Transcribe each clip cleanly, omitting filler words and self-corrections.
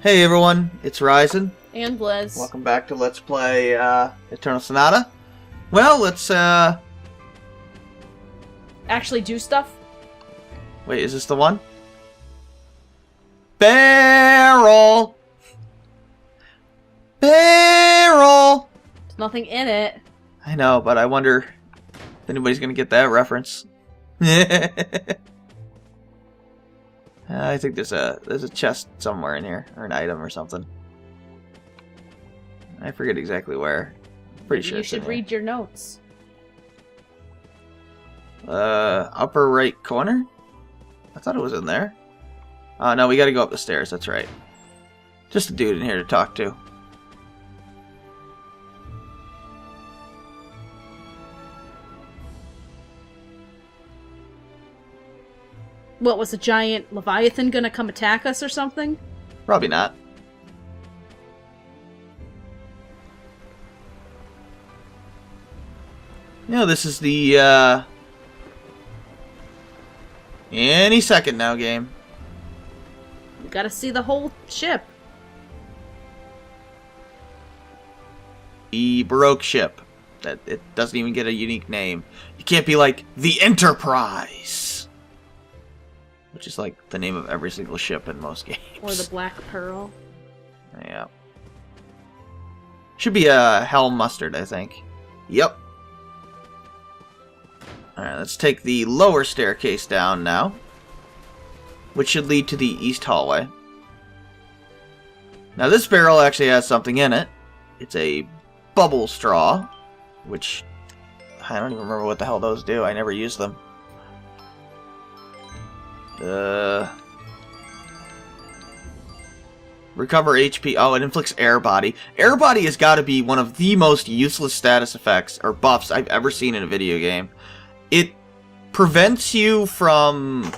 Hey everyone, it's Ryzen. And Blizz. Welcome back to Let's Play Eternal Sonata. Well, let's Actually do stuff? wait, is this the one? Barrel! Barrel! There's nothing in it. I know, but I wonder if anybody's gonna get that reference. I think there's a chest somewhere in here, or an item or something. I forget exactly where. Pretty sure You it's in should here. read your notes. Upper right corner? I thought it was in there. No, we gotta go up the stairs, that's right. Just a dude in here to talk to. What, was a giant Leviathan gonna come attack us or something? Probably not. No, this is the, any second now game. You gotta see the whole ship. The Baroque ship. That it doesn't even get a unique name. You can't be like, the Enterprise! Which is like the name of every single ship in most games. Or the Black Pearl. Yeah. Should be a Hell Mustard, I think. Yep. Alright, let's take the lower staircase down now. Which should lead to the east hallway. Now this barrel actually has something in it. It's a bubble straw. Which, I don't even remember what the hell those do. I never used them. Recover HP. Oh, it inflicts air body. Air body has got to be one of the most useless status effects or buffs I've ever seen in a video game. It prevents you from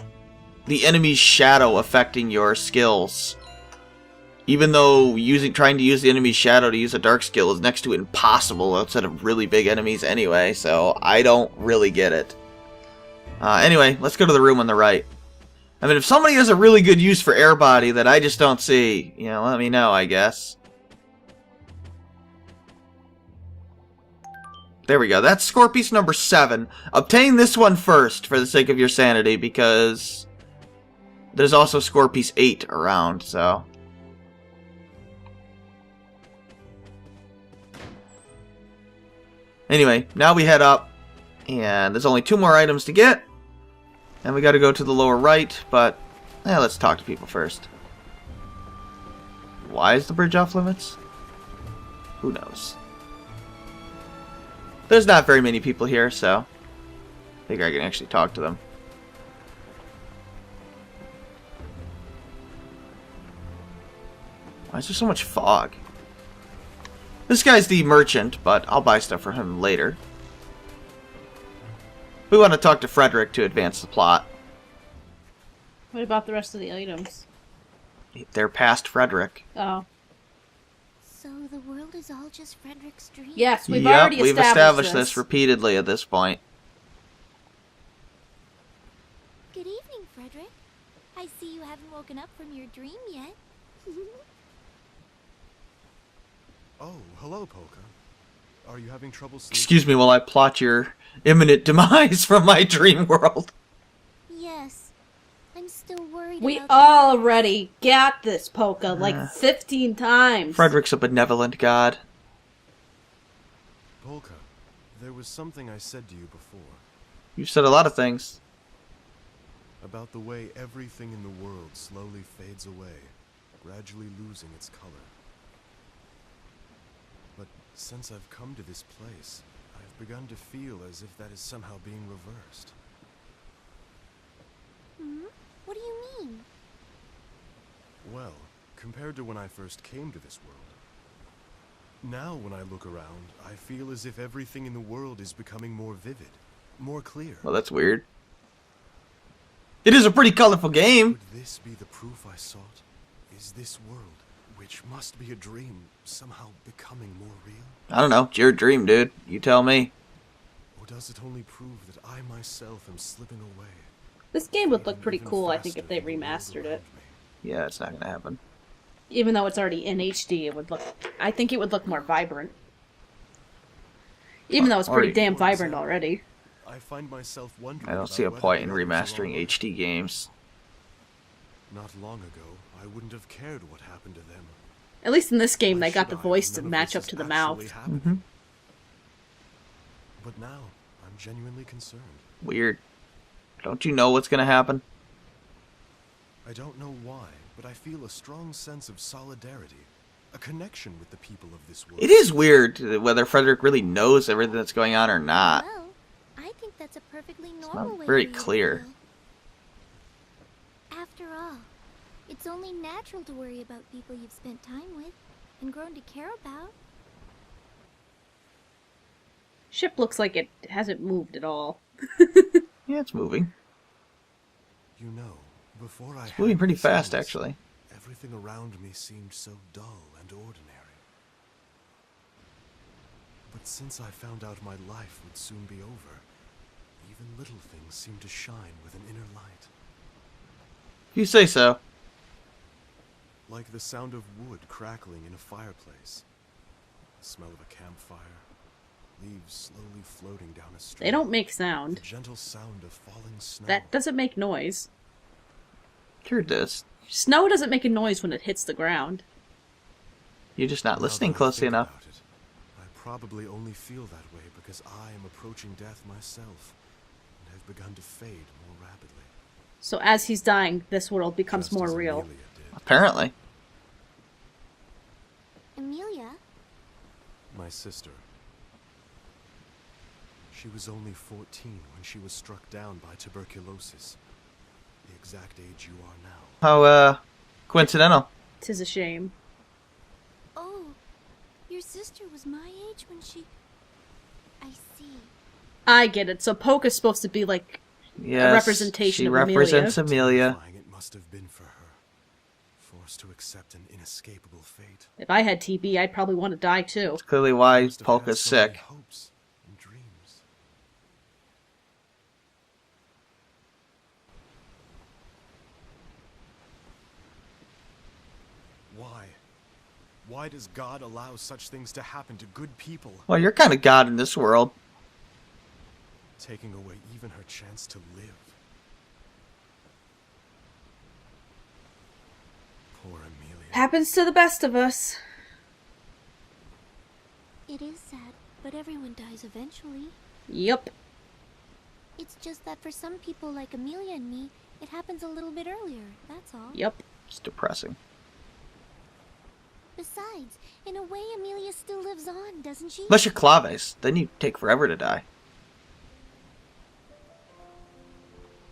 the enemy's shadow affecting your skills. Even though trying to use the enemy's shadow to use a dark skill is next to impossible outside of really big enemies anyway, so I don't really get it. Anyway, let's go to the room on the right. I mean, if somebody has a really good use for air body that I just don't see, you know, let me know, I guess. There we go. That's score piece number 7. Obtain this one first for the sake of your sanity, because there's also score piece 8 around, so. Anyway, now we head up, and there's only 2 more items to get. And we gotta go to the lower right, but let's talk to people first. Why is the bridge off limits? Who knows? There's not very many people here, so I think I can actually talk to them. Why is there so much fog? This guy's the merchant, but I'll buy stuff from him later. We want to talk to Frederick to advance the plot. What about the rest of the items? They're past Frederick. Oh. So the world is all just Frederick's dream? Yes, we've already established this repeatedly at this point. Good evening, Frederick. I see you haven't woken up from your dream yet. Oh, hello, Polka. Are you having trouble sleeping? Excuse me while I plot your imminent demise from my dream world. Yes. I'm still worried We about already got this, Polka, like 15 times. Frederick's a benevolent god. Polka, there was something I said to you before. You've said a lot of things. About the way everything in the world slowly fades away, gradually losing its color. But since I've come to this place, I've begun to feel as if that is somehow being reversed. What do you mean? Well, compared to when I first came to this world, now when I look around, I feel as if everything in the world is becoming more vivid, more clear. Well, that's weird. It is a pretty colorful game. Could this be the proof I sought? Is this world, which must be a dream, somehow becoming more real? I don't know. It's your dream, dude. You tell me. Or does it only prove that I myself am slipping away? This game would look pretty cool, I think, if they remastered it. Yeah, it's not gonna happen. Even though it's already in HD, it would look... I think it would look more vibrant. Even though it's pretty damn vibrant already. I find myself wondering I don't about see a whether point in the others remastering are all HD games. right. Not long ago, I wouldn't have cared what happened to them. At least in this game, Why they got should the I voice if to none of match this up is to the actually mouth. happening? But now, I'm genuinely concerned. Weird. Don't you know what's gonna happen? I don't know why, but I feel a strong sense of solidarity. A connection with the people of this world. It is weird whether Frederick really knows everything that's going on or not. Well, I think that's a perfectly not normal way very for you to clear. feel. After all, it's only natural to worry about people you've spent time with and grown to care about. Ship looks like it hasn't moved at all. Yeah, it's moving. You know, before I It's moving had pretty this fast, illness, actually. everything around me seemed so dull and ordinary. But since I found out my life would soon be over, even little things seem to shine with an inner light. If you say so. Like the sound of wood crackling in a fireplace, the smell of a campfire, leaves slowly floating down a stream. They don't make The sound. gentle sound of falling snow. That doesn't make noise. Sure does. Snow doesn't make a noise when it hits the ground. You're just not Now listening that I closely think enough. about it, I probably only feel that way because I am approaching death myself and have begun to fade more rapidly. So as he's dying, this world becomes Just more as real. Amelia did. Apparently. Amelia? My sister. She was only 14 when she was struck down by tuberculosis. The exact age you are now. How, coincidental. 'Tis a shame. Oh, your sister was my age when she... I see. I get it. So Polka's supposed to be like Yes, representation she of represents Amelia. Terrifying it must have been for her. Forced to accept an inescapable fate. If I had TB, I'd probably want to die too. That's clearly why Must have Polka's had so many sick. hopes and dreams. Why? Why does God allow such things to happen to good people? Well, you're kind of God in this world. Taking away even her chance to live. Poor Amelia. Happens to the best of us. It is sad, but everyone dies eventually. Yep. It's just that for some people like Amelia and me, it happens a little bit earlier, that's all. Yep. It's depressing. Besides, in a way Amelia still lives on, doesn't she? Unless you're Claves, then you take forever to die.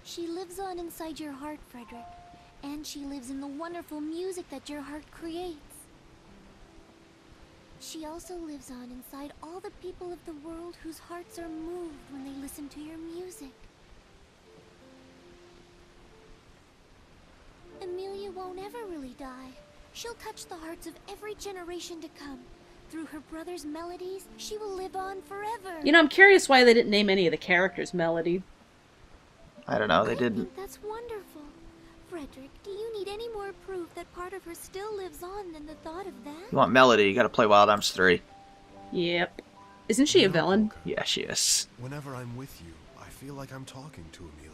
She lives on inside your heart, Frederick. And she lives in the wonderful music that your heart creates. She also lives on inside all the people of the world whose hearts are moved when they listen to your music. Amelia won't ever really die. She'll touch the hearts of every generation to come. Through her brother's melodies, she will live on forever. You know, I'm curious why they didn't name any of the characters Melody. I don't know, they I didn't. think that's wonderful. Frederick, do you need any more proof that part of her still lives on than the thought of that? You want Melody, you gotta play Wild Arms 3. Yep. Isn't she a You know, villain? Polka, Yeah, she is. whenever I'm with you, I feel like I'm talking to Amelia.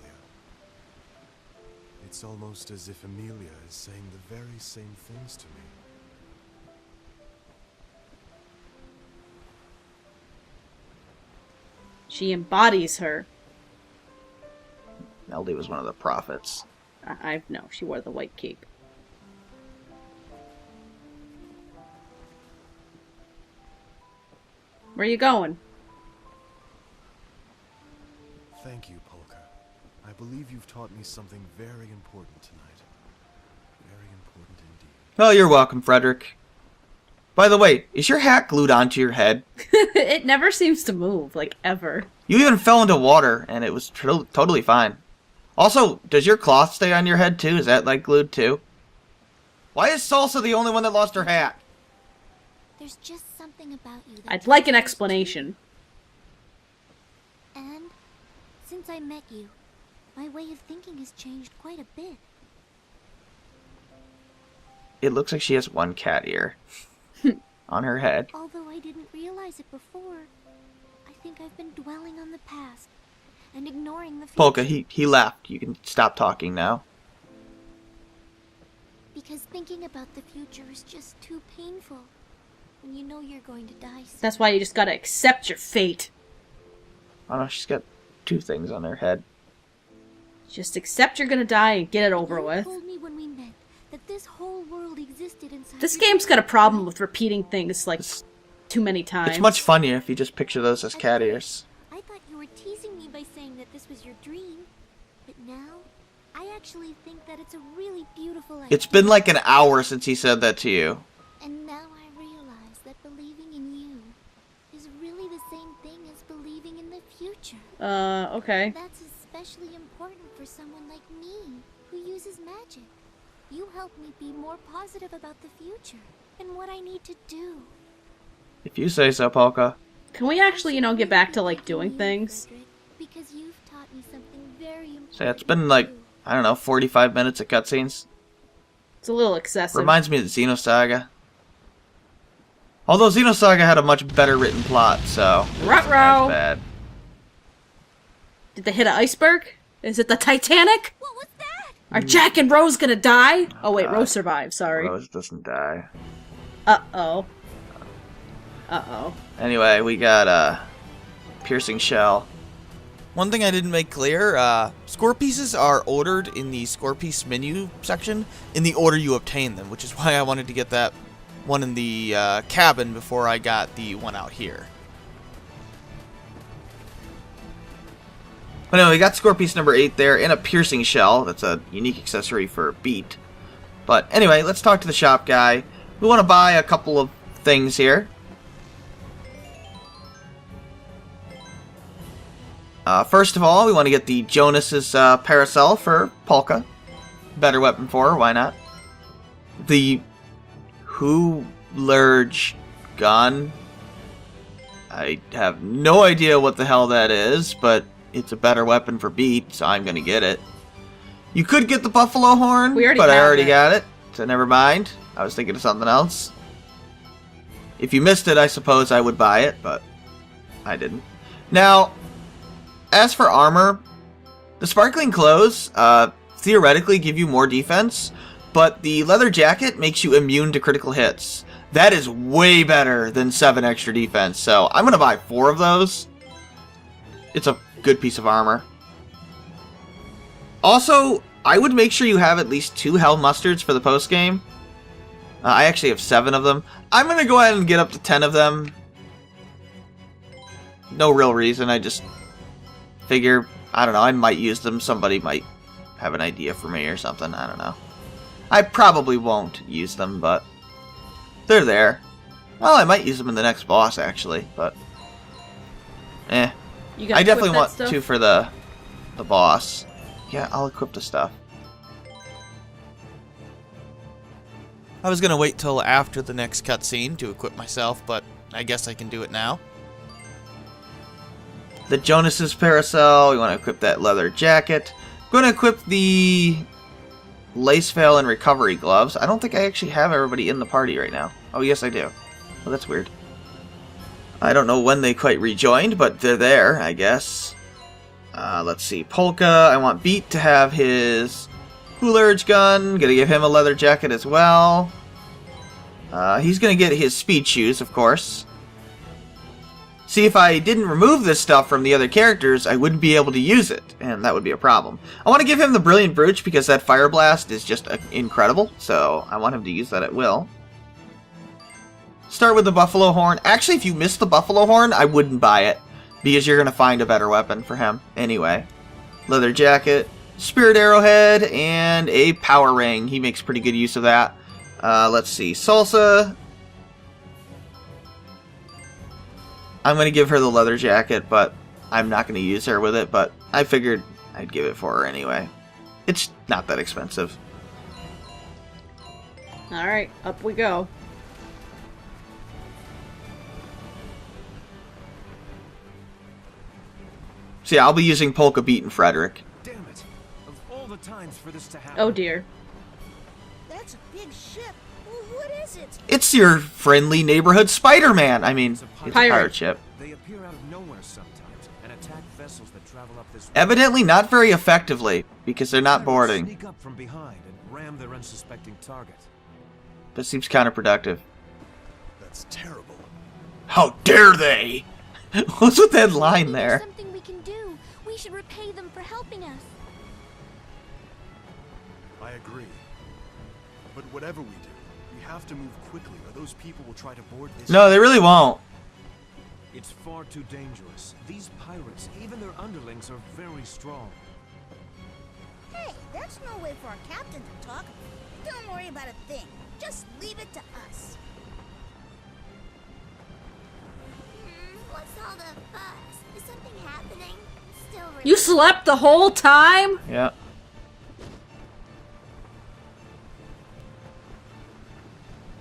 It's almost as if Amelia is saying the very same things to me. She embodies her. Melody was one of the prophets. I know, she wore the white cape. Where you going? Thank you, Polka. I believe you've taught me something very important tonight. Very important indeed. Oh, you're welcome, Frederick. By the way, is your hat glued onto your head? It never seems to move, like, ever. You even fell into water, and it was totally fine. Also, does your cloth stay on your head, too? Is that, like, glued, too? Why is Salsa the only one that lost her hat? There's just something about you that I'd like an drives me. explanation. And since I met you, my way of thinking has changed quite a bit. it looks like she has one cat ear on her head. Although I didn't realize it before, I think I've been dwelling on the past and ignoring the future. Polka, he left. You can stop talking now. Because thinking about the future is just too painful when you know you're going to die soon. That's why you just gotta accept your fate. Oh no, she's got two things on her head. Just accept you're gonna die and get it over You with. told me when we met that this whole world existed inside This your game's got a brain. problem with repeating things like too many times. It's much funnier if you just picture those as cat ears. I thought you were teasing me by saying that this was your dream, but now I actually think that it's a really beautiful idea. It's been like an hour since he said that to you. And now I realize that believing in you is really the same thing as believing in the future. Okay. That's especially important for someone like me, who uses magic. You help me be more positive about the future and what I need to do. If you say so, Polka. Can we actually, get back to, like, doing things? Because you've taught me something very important. So it's been like, I don't know, 45 minutes of cutscenes. It's a little excessive. Reminds me of Xenosaga. Although Xenosaga had a much better written plot, so it wasn't Ruh-roh. as bad. Did they hit an iceberg? Is it the Titanic? What was that? Are Jack and Rose gonna die? Oh wait, God. Rose survived, sorry. Rose doesn't die. Uh-oh. Uh-oh. Anyway, we got a piercing shell. One thing I didn't make clear, score pieces are ordered in the score piece menu section in the order you obtain them, which is why I wanted to get that one in the cabin before I got the one out here. But anyway, we got score piece number 8 there, and a piercing shell. That's a unique accessory for beat. But anyway, let's talk to the shop guy. We want to buy a couple of things here. First of all, we want to get the Jonas's Parasol for Polka. Better weapon for her, why not? The Hoolurge gun. I have no idea what the hell that is, but it's a better weapon for beat, so I'm going to get it. You could get the buffalo horn, We already but I have already it. got it, so never mind. I was thinking of something else. If you missed it, I suppose I would buy it, but I didn't. Now, as for armor, the sparkling clothes theoretically give you more defense, but the leather jacket makes you immune to critical hits. That is way better than 7 extra defense, so I'm going to buy 4 of those. It's a good piece of armor. Also, I would make sure you have at least 2 hell mustards for the post-game. I actually have 7 of them. I'm going to go ahead and get up to 10 of them. No real reason, I just figure, I don't know, I might use them. Somebody might have an idea for me or something, I don't know. I probably won't use them, but they're there. Well, I might use them in the next boss, actually, but You gotta I definitely equip that want stuff? to for the boss. Yeah, I'll equip the stuff. I was gonna wait till after the next cutscene to equip myself, but I guess I can do it now. The Jonas's Parasol, we want to equip that leather jacket. I'm going to equip the lace veil and recovery gloves. I don't think I actually have everybody in the party right now. Oh, yes, I do. Oh, that's weird. I don't know when they quite rejoined, but they're there, I guess. Let's see. Polka, I want Beat to have his Hoolurge gun. Gonna give him a leather jacket as well. He's gonna get his speed shoes, of course. See, if I didn't remove this stuff from the other characters, I wouldn't be able to use it, and that would be a problem. I want to give him the Brilliant Brooch because that Fire Blast is just incredible, so I want him to use that at will. Start with the Buffalo Horn. Actually, if you missed the Buffalo Horn, I wouldn't buy it, because you're going to find a better weapon for him anyway. Leather Jacket, Spirit Arrowhead, and a Power Ring. He makes pretty good use of that. Let's see, Salsa. I'm going to give her the leather jacket, but I'm not going to use her with it, but I figured I'd give it for her anyway. It's not that expensive. Alright, up we go. See, I'll be using Polka, Beat, and Frederick. Damn it! Of all the times for this to happen. Oh dear. That's a big ship. What is it? It's your friendly neighborhood Spider-Man. I mean, it's a pirate ship. They appear out of nowhere sometimes and attack vessels that travel up this road. Evidently not very effectively, because they're not boarding. Sneak up from behind and ram their unsuspecting target. That seems counterproductive. That's terrible. How dare they? What's with that line Maybe there? there's something we can do. We should repay them for helping us. I agree. But whatever we do, we have to move quickly or those people will try to board this. No, they really won't. It's far too dangerous. These pirates, even their underlings, are very strong. Hey, that's no way for our captain to talk. Don't worry about a thing. Just leave it to us. What's all the fuss? Is something happening? Still really You slept the whole time? Yeah.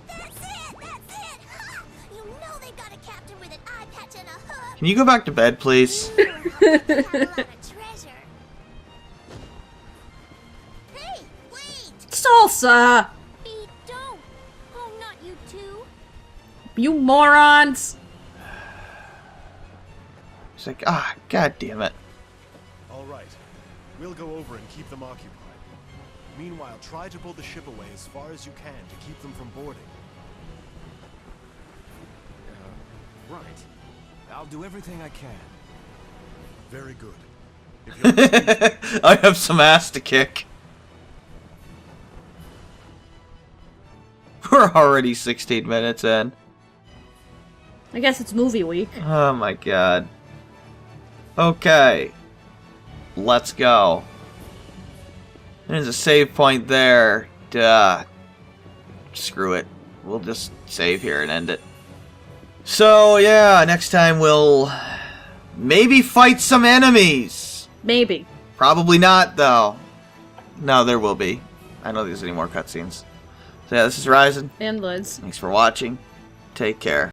That's it! That's it! You know they've got a captain with an eye patch and a hook. Can you go back to bed, please? Ooh, I hope they have a lot of treasure. Hey, wait! Salsa! Pete, don't! Oh, not you too. You morons! It's like, ah, god damn it. All right. We'll go over and keep them occupied. Meanwhile, try to pull the ship away as far as you can to keep them from boarding. Right. I'll do everything I can. Very good. If you'll excuse me, I have some ass to kick. We're already 16 minutes in. I guess it's movie week. Oh my god. Okay. Let's go. There's a save point there. Duh. Screw it. We'll just save here and end it. So, yeah, next time we'll maybe fight some enemies. Maybe. Probably not, though. No, there will be. I don't think there's any more cutscenes. So, yeah, this is Ryzen. And Lids. Thanks for watching. Take care.